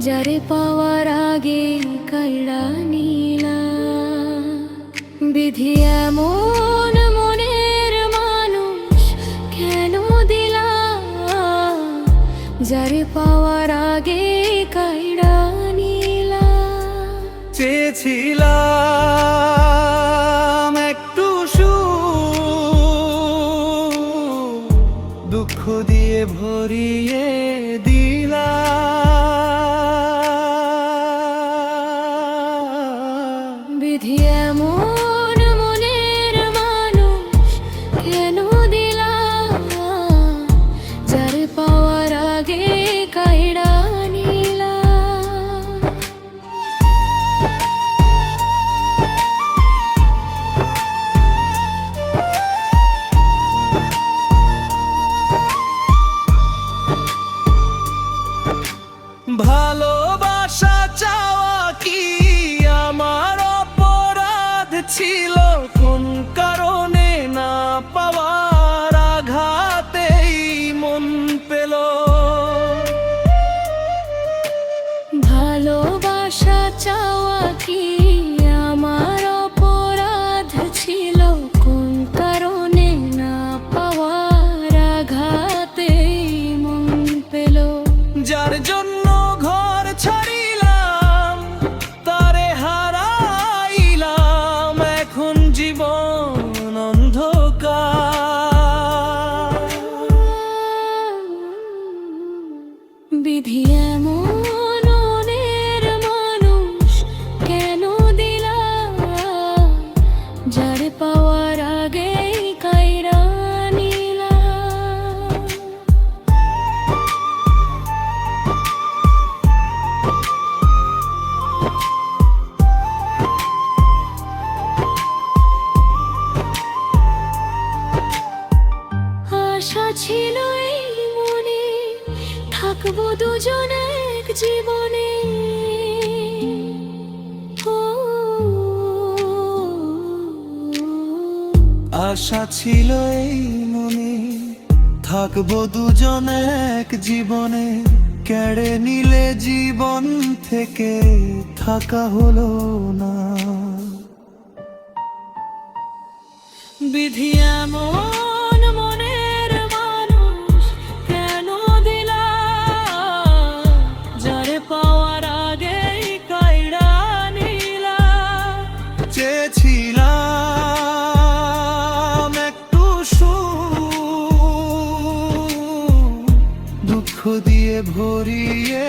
যারে পাওয়ার আগে কাইড়া নিলা। বিধি এমন মনের মানুষ কেন দিলা, যারে পাওয়ার আগে কাইড়া নিলা। চেয়েছিলাম একটু দুঃখ দিয়ে ভরিয়ে দিলা। বিধি এমন মনের মানুষ কেন দিলা, যারে পাওয়ার আগে কাইড়া নিলা। ভালোবাসা চাওয়া কি আমার অপরাধ ছিল? কোন কারণে না পাওয়ার আঘাতেই মন পেল? ভালোবাসা চাওয়া কি আমার অপরাধ ছিল? কোন কারণে না পাওয়ার আঘাতে মন পেল? যার জন্য ঘর ছাড়িলাম তারে হারাইলাম, এখন জীবন অন্ধকার। বিধি এমন মনের মানুষ কেন দিলা, যারে পাওয়ার আগে কাইড়া নিলা। আশা ছিল এই মনে থাকবো দুজন এক জীবনে। ও, আশা ছিল এই মনে থাকবো দুজন এক জীবনে, কেড়ে নিলে জীবন থেকে থাকা হলো না। বিধি এমন মনের মানুষ কেন দিলা, যারে পাওয়ার আগে কাইড়া নিলা। চেয়েছিলাম একটু দুঃখ দিয়ে ভরিয়ে